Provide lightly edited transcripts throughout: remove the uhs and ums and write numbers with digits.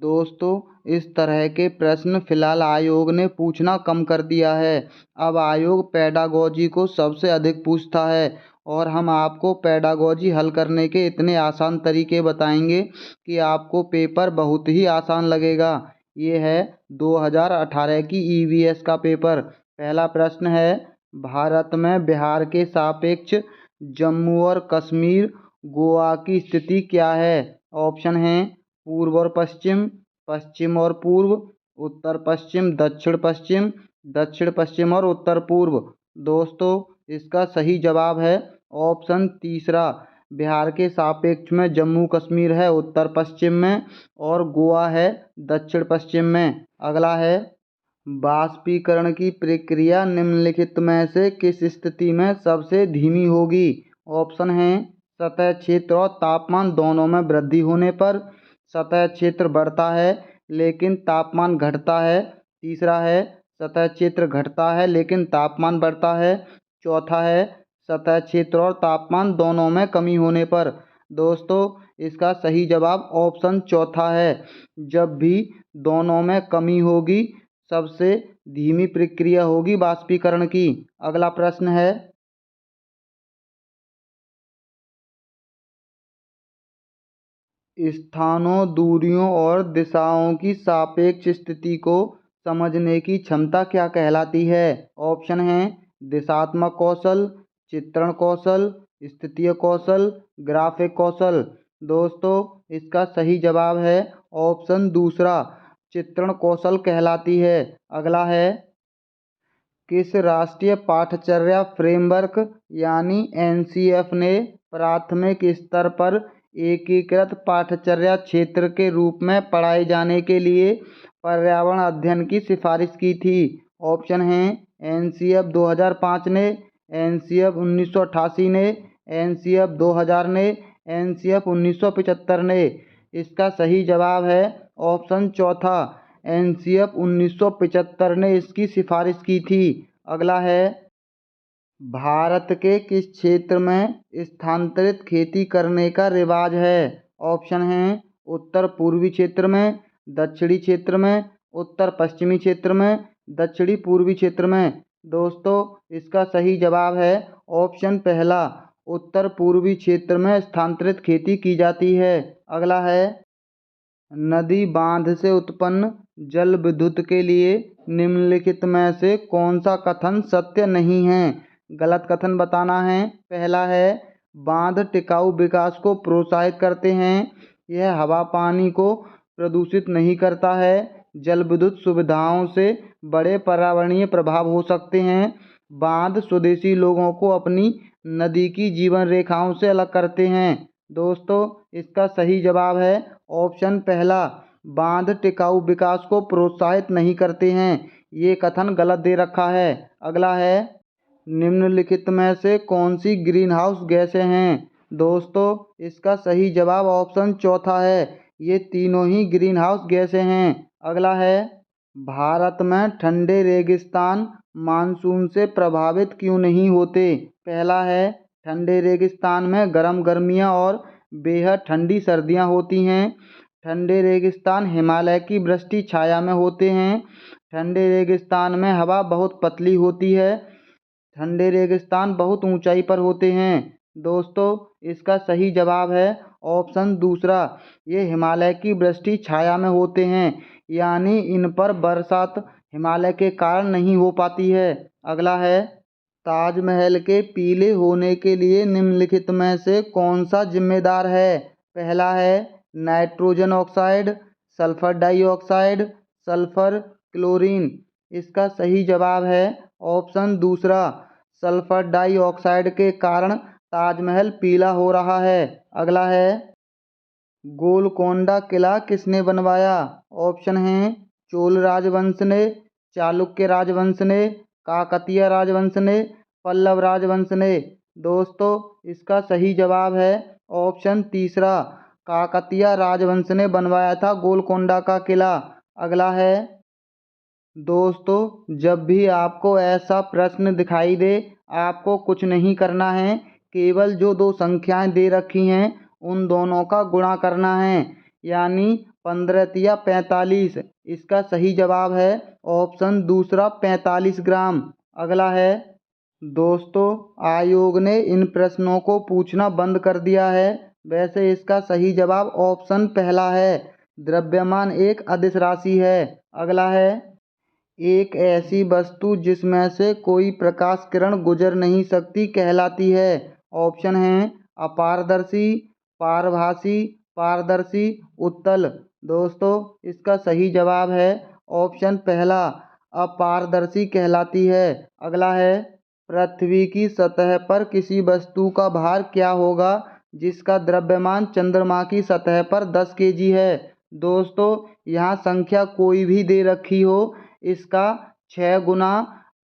दोस्तों, इस तरह के प्रश्न फिलहाल आयोग ने पूछना कम कर दिया है। अब आयोग पेडागोजी को सबसे अधिक पूछता है और हम आपको पेडागोजी हल करने के इतने आसान तरीके बताएंगे कि आपको पेपर बहुत ही आसान लगेगा। ये है 2018 की ईवीएस का पेपर। पहला प्रश्न है, भारत में बिहार के सापेक्ष जम्मू और कश्मीर गोवा की स्थिति क्या है? ऑप्शन हैं पूर्व और पश्चिम, पश्चिम और पूर्व, उत्तर पश्चिम, दक्षिण पश्चिम, दक्षिण पश्चिम और उत्तर पूर्व। दोस्तों, इसका सही जवाब है ऑप्शन तीसरा। बिहार के सापेक्ष में जम्मू कश्मीर है उत्तर पश्चिम में और गोवा है दक्षिण पश्चिम में। अगला है, वाष्पीकरण की प्रक्रिया निम्नलिखित में से किस स्थिति में सबसे धीमी होगी? ऑप्शन हैं सतह क्षेत्र और तापमान दोनों में वृद्धि होने पर, सतह क्षेत्र बढ़ता है लेकिन तापमान घटता है, तीसरा है सतह क्षेत्र घटता है लेकिन तापमान बढ़ता है, चौथा है सतह क्षेत्र और तापमान दोनों में कमी होने पर। दोस्तों, इसका सही जवाब ऑप्शन चौथा है। जब भी दोनों में कमी होगी सबसे धीमी प्रक्रिया होगी वाष्पीकरण की। अगला प्रश्न है, स्थानों, दूरियों और दिशाओं की सापेक्ष स्थिति को समझने की क्षमता क्या कहलाती है? ऑप्शन हैं दिशात्मक कौशल, चित्रण कौशल, स्थितीय कौशल, ग्राफिक कौशल। दोस्तों, इसका सही जवाब है ऑप्शन दूसरा, चित्रण कौशल कहलाती है। अगला है, किस राष्ट्रीय पाठचर्या फ्रेमवर्क यानी एनसीएफ ने प्राथमिक स्तर पर एकीकृत पाठचर्या क्षेत्र के रूप में पढ़ाए जाने के लिए पर्यावरण अध्ययन की सिफारिश की थी? ऑप्शन हैं एनसीएफ 2005 ने, एनसीएफ 1988 ने, एनसीएफ 2000 ने, एनसीएफ 1975 ने। इसका सही जवाब है ऑप्शन चौथा, एनसीएफ 1975 ने इसकी सिफारिश की थी। अगला है, भारत के किस क्षेत्र में स्थानांतरित खेती करने का रिवाज है? ऑप्शन हैं उत्तर पूर्वी क्षेत्र में, दक्षिणी क्षेत्र में, उत्तर पश्चिमी क्षेत्र में, दक्षिणी पूर्वी क्षेत्र में। दोस्तों, इसका सही जवाब है ऑप्शन पहला, उत्तर पूर्वी क्षेत्र में स्थानांतरित खेती की जाती है। अगला है, नदी बांध से उत्पन्न जल विद्युत के लिए निम्नलिखित में से कौन सा कथन सत्य नहीं है? गलत कथन बताना है। पहला है, बांध टिकाऊ विकास को प्रोत्साहित करते हैं, यह हवा पानी को प्रदूषित नहीं करता है, जल विद्युत सुविधाओं से बड़े पर्यावरणीय प्रभाव हो सकते हैं, बांध स्वदेशी लोगों को अपनी नदी की जीवन रेखाओं से अलग करते हैं। दोस्तों, इसका सही जवाब है ऑप्शन पहला, बांध टिकाऊ विकास को प्रोत्साहित नहीं करते हैं। ये कथन गलत दे रखा है। अगला है, निम्नलिखित में से कौन सी ग्रीन हाउस गैसें हैं? दोस्तों, इसका सही जवाब ऑप्शन चौथा है, ये तीनों ही ग्रीन हाउस गैसें हैं। अगला है, भारत में ठंडे रेगिस्तान मानसून से प्रभावित क्यों नहीं होते? पहला है, ठंडे रेगिस्तान में गर्म गर्मियाँ और बेहद ठंडी सर्दियाँ होती हैं। ठंडे रेगिस्तान हिमालय की वृष्टि छाया में होते हैं। ठंडे रेगिस्तान में हवा बहुत पतली होती है। ठंडे रेगिस्तान बहुत ऊंचाई पर होते हैं। दोस्तों, इसका सही जवाब है ऑप्शन दूसरा, ये हिमालय की वृष्टि छाया में होते हैं, यानी इन पर बरसात हिमालय के कारण नहीं हो पाती है। अगला है, ताजमहल के पीले होने के लिए निम्नलिखित में से कौन सा जिम्मेदार है? पहला है nitrogen oxide, sulphur dioxide, sulphur chlorine. इसका सही जवाब है ऑप्शन दूसरा, सल्फर डाइऑक्साइड के कारण ताजमहल पीला हो रहा है। अगला है, गोलकोंडा किला किसने बनवाया? ऑप्शन हैं चोल राजवंश ने, चालुक्य राजवंश ने, काकतीय राजवंश ने, पल्लव राजवंश ने। दोस्तों, इसका सही जवाब है ऑप्शन तीसरा, काकतीय राजवंश ने बनवाया था गोलकोंडा का किला। अगला है, दोस्तों, जब भी आपको ऐसा प्रश्न दिखाई दे, आपको कुछ नहीं करना है, केवल जो दो संख्याएं दे रखी हैं उन दोनों का गुणा करना है। यानी 15 या 45? इसका सही जवाब है ऑप्शन दूसरा 45 ग्राम। अगला है दोस्तों, आयोग ने इन प्रश्नों को पूछना बंद कर दिया है। वैसे इसका सही जवाब ऑप्शन पहला है, द्रव्यमान एक अदिश राशि है। अगला है, एक ऐसी वस्तु जिसमें से कोई प्रकाश किरण गुजर नहीं सकती कहलाती है। ऑप्शन हैं अपारदर्शी, पारभासी, पारदर्शी, उत्तल। दोस्तों इसका सही जवाब है ऑप्शन पहला, अपारदर्शी कहलाती है। अगला है, पृथ्वी की सतह पर किसी वस्तु का भार क्या होगा जिसका द्रव्यमान चंद्रमा की सतह पर 10 केजी है। दोस्तों यहाँ संख्या कोई भी दे रखी हो, इसका 6 गुना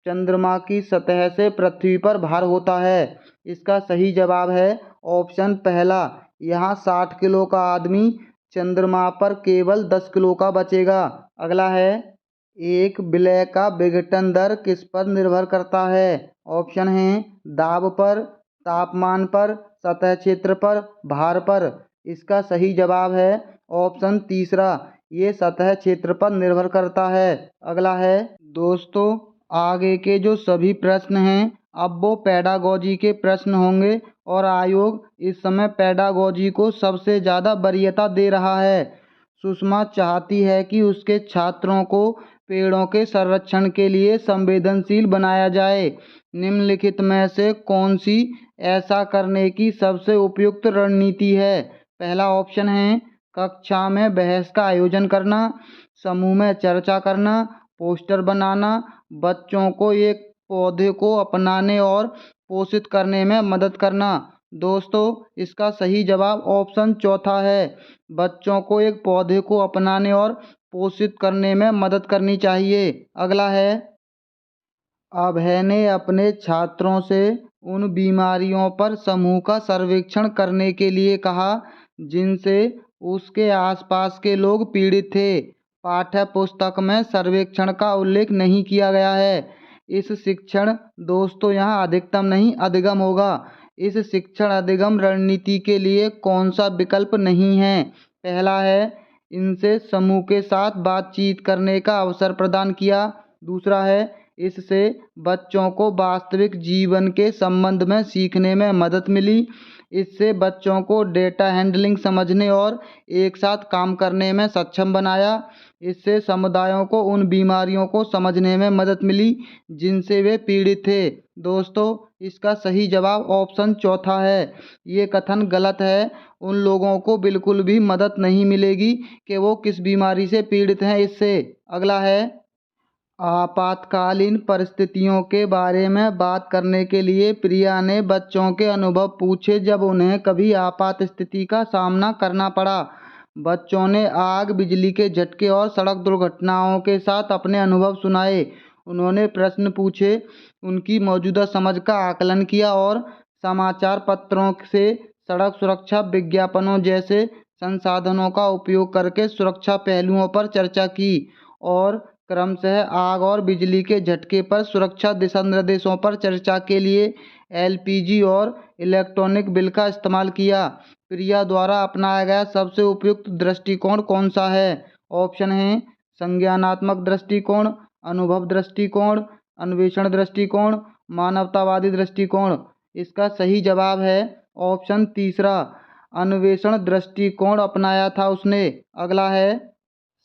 चंद्रमा की सतह से पृथ्वी पर भार होता है। इसका सही जवाब है ऑप्शन पहला। यहाँ 60 किलो का आदमी चंद्रमा पर केवल 10 किलो का बचेगा। अगला है, एक विलय का विघटन दर किस पर निर्भर करता है। ऑप्शन हैं दाब पर, तापमान पर, सतह क्षेत्र पर, भार पर। इसका सही जवाब है ऑप्शन तीसरा, ये सतह क्षेत्र पर निर्भर करता है। अगला है दोस्तों, आगे के जो सभी प्रश्न हैं अब वो पेडागोजी के प्रश्न होंगे और आयोग इस समय पेडागोजी को सबसे ज़्यादा वरीयता दे रहा है। सुषमा चाहती है कि उसके छात्रों को पेड़ों के संरक्षण के लिए संवेदनशील बनाया जाए। निम्नलिखित में से कौन सी ऐसा करने की सबसे उपयुक्त रणनीति है। पहला ऑप्शन है कक्षा में बहस का आयोजन करना, समूह में चर्चा करना, पोस्टर बनाना, बच्चों को एक पौधे को अपनाने और पोषित करने में मदद करना। दोस्तों इसका सही जवाब ऑप्शन चौथा है, बच्चों को एक पौधे को अपनाने और पोषित करने में मदद करनी चाहिए। अगला है, अभय ने अपने छात्रों से उन बीमारियों पर समूह का सर्वेक्षण करने के लिए कहा जिनसे उसके आसपास के लोग पीड़ित थे। पाठ्य पुस्तक में सर्वेक्षण का उल्लेख नहीं किया गया है। इस शिक्षण दोस्तों यहाँ अधिकतम नहीं अधिगम होगा। इस शिक्षण अधिगम रणनीति के लिए कौन सा विकल्प नहीं है। पहला है, इनसे समूह के साथ बातचीत करने का अवसर प्रदान किया। दूसरा है, इससे बच्चों को वास्तविक जीवन के संबंध में सीखने में मदद मिली। इससे बच्चों को डेटा हैंडलिंग समझने और एक साथ काम करने में सक्षम बनाया। इससे समुदायों को उन बीमारियों को समझने में मदद मिली जिनसे वे पीड़ित थे। दोस्तों इसका सही जवाब ऑप्शन चौथा है। ये कथन गलत है। उन लोगों को बिल्कुल भी मदद नहीं मिलेगी कि वो किस बीमारी से पीड़ित हैं इससे। अगला है, आपातकालीन परिस्थितियों के बारे में बात करने के लिए प्रिया ने बच्चों के अनुभव पूछे जब उन्हें कभी आपात स्थिति का सामना करना पड़ा। बच्चों ने आग, बिजली के झटके और सड़क दुर्घटनाओं के साथ अपने अनुभव सुनाए। उन्होंने प्रश्न पूछे, उनकी मौजूदा समझ का आकलन किया और समाचार पत्रों से सड़क सुरक्षा विज्ञापनों जैसे संसाधनों का उपयोग करके सुरक्षा पहलुओं पर चर्चा की और क्रमशः आग और बिजली के झटके पर सुरक्षा दिशा निर्देशों पर चर्चा के लिए एलपीजी और इलेक्ट्रॉनिक बिल का इस्तेमाल किया। प्रिया द्वारा अपनाया गया सबसे उपयुक्त दृष्टिकोण कौन सा है। ऑप्शन हैं संज्ञानात्मक दृष्टिकोण, अनुभव दृष्टिकोण, अन्वेषण दृष्टिकोण, मानवतावादी दृष्टिकोण। इसका सही जवाब है ऑप्शन तीसरा, अन्वेषण दृष्टिकोण अपनाया था उसने। अगला है,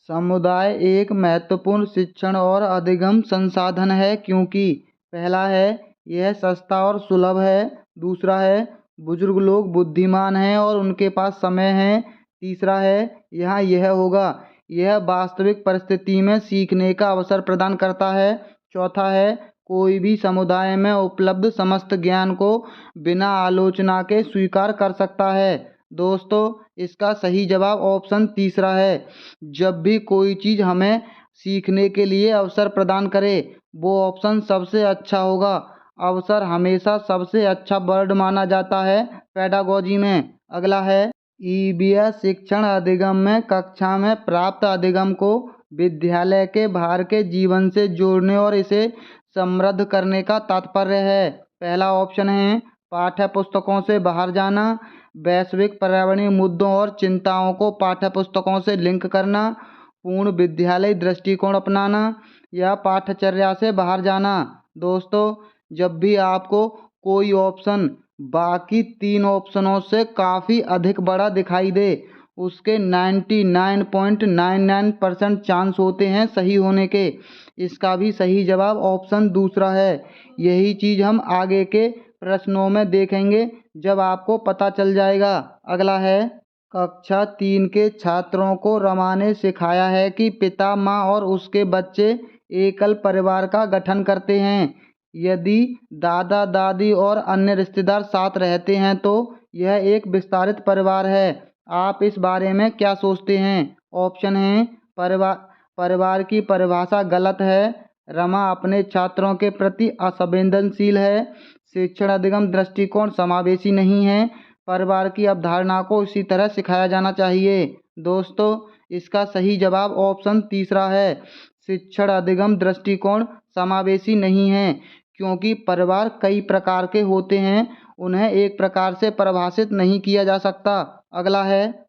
समुदाय एक महत्वपूर्ण शिक्षण और अधिगम संसाधन है क्योंकि। पहला है, यह सस्ता और सुलभ है। दूसरा है, बुजुर्ग लोग बुद्धिमान हैं और उनके पास समय है। तीसरा है, यहाँ यह होगा, यह वास्तविक परिस्थिति में सीखने का अवसर प्रदान करता है। चौथा है, कोई भी समुदाय में उपलब्ध समस्त ज्ञान को बिना आलोचना के स्वीकार कर सकता है। दोस्तों इसका सही जवाब ऑप्शन तीसरा है। जब भी कोई चीज़ हमें सीखने के लिए अवसर प्रदान करे वो ऑप्शन सबसे अच्छा होगा। अवसर हमेशा सबसे अच्छा वर्ड माना जाता है पेडागोजी में। अगला है, ईबीएस शिक्षण अधिगम में कक्षा में प्राप्त अधिगम को विद्यालय के बाहर के जीवन से जोड़ने और इसे समृद्ध करने का तात्पर्य है। पहला ऑप्शन है पाठ्य पुस्तकों से बाहर जाना, वैश्विक पर्यावरणीय मुद्दों और चिंताओं को पाठ्यपुस्तकों से लिंक करना, पूर्ण विद्यालय दृष्टिकोण अपनाना या पाठ्यचर्या से बाहर जाना। दोस्तों, जब भी आपको कोई ऑप्शन बाकी 3 ऑप्शनों से काफ़ी अधिक बड़ा दिखाई दे, उसके 99.99% चांस होते हैं सही होने के। इसका भी सही जवाब ऑप्शन दूसरा है। यही चीज़ हम आगे के प्रश्नों में देखेंगे, जब आपको पता चल जाएगा। अगला है, कक्षा 3 के छात्रों को रमा ने सिखाया है कि पिता, माँ और उसके बच्चे एकल परिवार का गठन करते हैं। यदि दादा दादी और अन्य रिश्तेदार साथ रहते हैं तो यह एक विस्तारित परिवार है। आप इस बारे में क्या सोचते हैं? ऑप्शन हैं, परिवार की परिभाषा गलत है, रमा अपने छात्रों के प्रति असंवेदनशील है, शिक्षण अधिगम दृष्टिकोण समावेशी नहीं है, परिवार की अवधारणा को इसी तरह सिखाया जाना चाहिए। दोस्तों, इसका सही जवाब ऑप्शन तीसरा है, शिक्षण अधिगम दृष्टिकोण समावेशी नहीं है, क्योंकि परिवार कई प्रकार के होते हैं, उन्हें एक प्रकार से परिभाषित नहीं किया जा सकता। अगला है,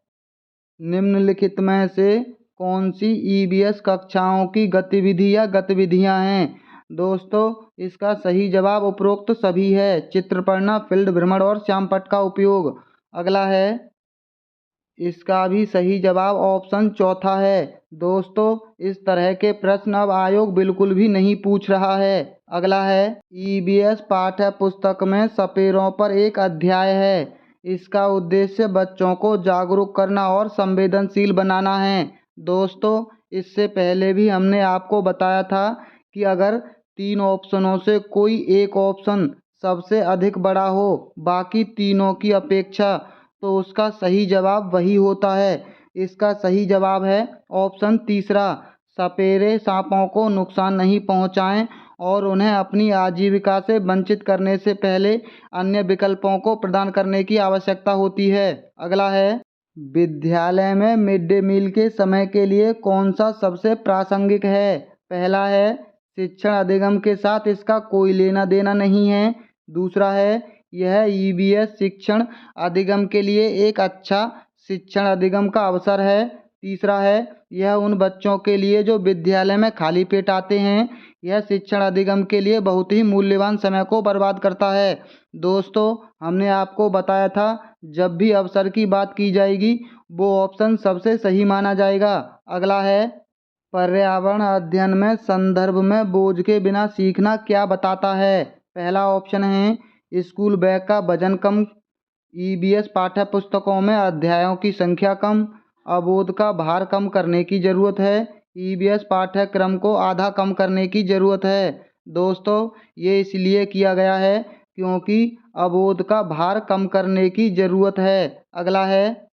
निम्नलिखित में से कौन सी ईवीएस कक्षाओं की गतिविधि या गतिविधियां हैं? दोस्तों, इसका सही जवाब उपरोक्त सभी है, चित्र पढ़ना, फील्ड भ्रमण और श्यामपट्ट का उपयोग। अगला है, इसका भी सही जवाब ऑप्शन चौथा है। दोस्तों, इस तरह के प्रश्न अब आयोग बिल्कुल भी नहीं पूछ रहा है। अगला है, ईवीएस पाठ्य पुस्तक में सपेरों पर एक अध्याय है। इसका उद्देश्य बच्चों को जागरूक करना और संवेदनशील बनाना है। दोस्तों, इससे पहले भी हमने आपको बताया था कि अगर 3 ऑप्शनों से कोई एक ऑप्शन सबसे अधिक बड़ा हो बाकी तीनों की अपेक्षा, तो उसका सही जवाब वही होता है। इसका सही जवाब है ऑप्शन तीसरा, सपेरे सांपों को नुकसान नहीं पहुंचाएं और उन्हें अपनी आजीविका से वंचित करने से पहले अन्य विकल्पों को प्रदान करने की आवश्यकता होती है। अगला है, विद्यालय में मिड डे मील के समय के लिए कौन सा सबसे प्रासंगिक है? पहला है, शिक्षण अधिगम के साथ इसका कोई लेना देना नहीं है। दूसरा है, यह ईवीएस शिक्षण अधिगम के लिए एक अच्छा शिक्षण अधिगम का अवसर है। तीसरा है, यह उन बच्चों के लिए जो विद्यालय में खाली पेट आते हैं। यह शिक्षण अधिगम के लिए बहुत ही मूल्यवान समय को बर्बाद करता है। दोस्तों, हमने आपको बताया था, जब भी अवसर की बात की जाएगी वो ऑप्शन सबसे सही माना जाएगा। अगला है, पर्यावरण अध्ययन में संदर्भ में बोझ के बिना सीखना क्या बताता है? पहला ऑप्शन है, स्कूल बैग का वजन कम, ईवीएस पाठ्य पुस्तकों में अध्यायों की संख्या कम, अबोध का भार कम करने की ज़रूरत है, ईवीएस पाठ्यक्रम को आधा कम करने की ज़रूरत है। दोस्तों, ये इसलिए किया गया है क्योंकि अबोध का भार कम करने की ज़रूरत है। अगला है,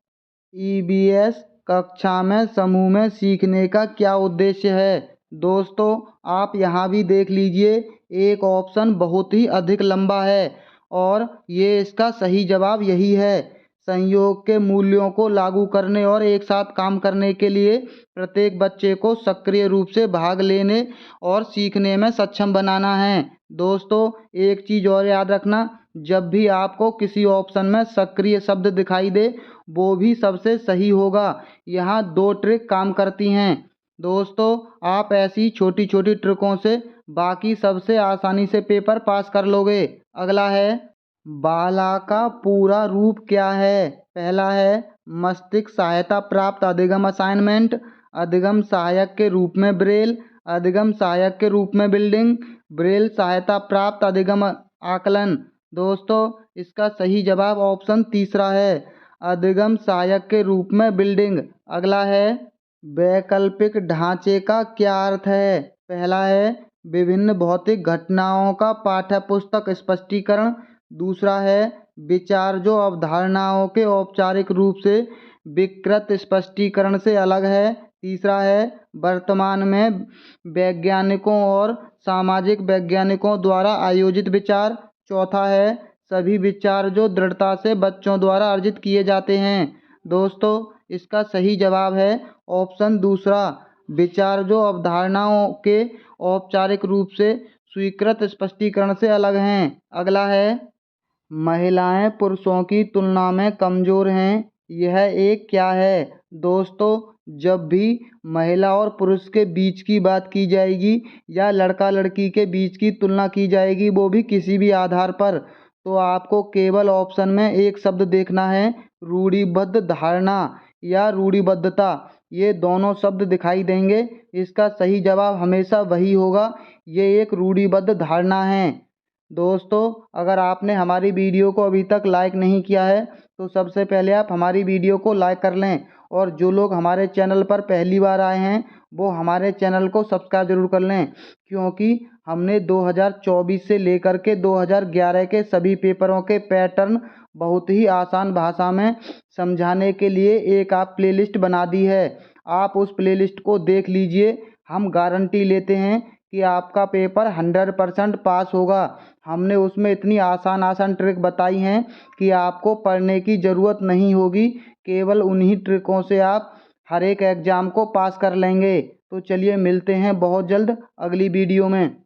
ईवीएस कक्षा में समूह में सीखने का क्या उद्देश्य है? दोस्तों, आप यहाँ भी देख लीजिए, एक ऑप्शन बहुत ही अधिक लंबा है और ये इसका सही जवाब यही है। संयोग के मूल्यों को लागू करने और एक साथ काम करने के लिए प्रत्येक बच्चे को सक्रिय रूप से भाग लेने और सीखने में सक्षम बनाना है। दोस्तों, एक चीज़ और याद रखना, जब भी आपको किसी ऑप्शन में सक्रिय शब्द दिखाई दे वो भी सबसे सही होगा। यहाँ 2 ट्रिक काम करती हैं। दोस्तों, आप ऐसी छोटी छोटी ट्रिकों से बाकी सबसे आसानी से पेपर पास कर लोगे। अगला है, बाला का पूरा रूप क्या है? पहला है, मस्तिष्क सहायता प्राप्त अधिगम असाइनमेंट, अधिगम सहायक के रूप में ब्रेल, अधिगम सहायक के रूप में बिल्डिंग, ब्रेल सहायता प्राप्त अधिगम आकलन। दोस्तों, इसका सही जवाब ऑप्शन तीसरा है, अधिगम सहायक के रूप में बिल्डिंग। अगला है, वैकल्पिक ढांचे का क्या अर्थ है? पहला है, विभिन्न भौतिक घटनाओं का पाठ्यपुस्तक स्पष्टीकरण। दूसरा है, विचार जो अवधारणाओं के औपचारिक रूप से विकृत स्पष्टीकरण से अलग है। तीसरा है, वर्तमान में वैज्ञानिकों और सामाजिक वैज्ञानिकों द्वारा आयोजित विचार। चौथा है, सभी विचार जो दृढ़ता से बच्चों द्वारा अर्जित किए जाते हैं। दोस्तों, इसका सही जवाब है ऑप्शन दूसरा, विचार जो अवधारणाओं के औपचारिक रूप से स्वीकृत स्पष्टीकरण से अलग हैं। अगला है, महिलाएं पुरुषों की तुलना में कमज़ोर हैं, यह एक क्या है। दोस्तों, जब भी महिला और पुरुष के बीच की बात की जाएगी या लड़का लड़की के बीच की तुलना की जाएगी, वो भी किसी भी आधार पर, तो आपको केवल ऑप्शन में एक शब्द देखना है, रूढ़िबद्ध धारणा या रूढ़िबद्धता। ये दोनों शब्द दिखाई देंगे, इसका सही जवाब हमेशा वही होगा। ये एक रूढ़िबद्ध धारणा है। दोस्तों, अगर आपने हमारी वीडियो को अभी तक लाइक नहीं किया है तो सबसे पहले आप हमारी वीडियो को लाइक कर लें, और जो लोग हमारे चैनल पर पहली बार आए हैं वो हमारे चैनल को सब्सक्राइब जरूर कर लें, क्योंकि हमने 2024 से लेकर के 2011 के सभी पेपरों के पैटर्न बहुत ही आसान भाषा में समझाने के लिए एक आप प्लेलिस्ट बना दी है। आप उस प्लेलिस्ट को देख लीजिए। हम गारंटी लेते हैं कि आपका पेपर 100% पास होगा। हमने उसमें इतनी आसान आसान ट्रिक बताई हैं कि आपको पढ़ने की ज़रूरत नहीं होगी। केवल उन्हीं ट्रिकों से आप हर एक एग्ज़ाम को पास कर लेंगे। तो चलिए मिलते हैं बहुत जल्द अगली वीडियो में।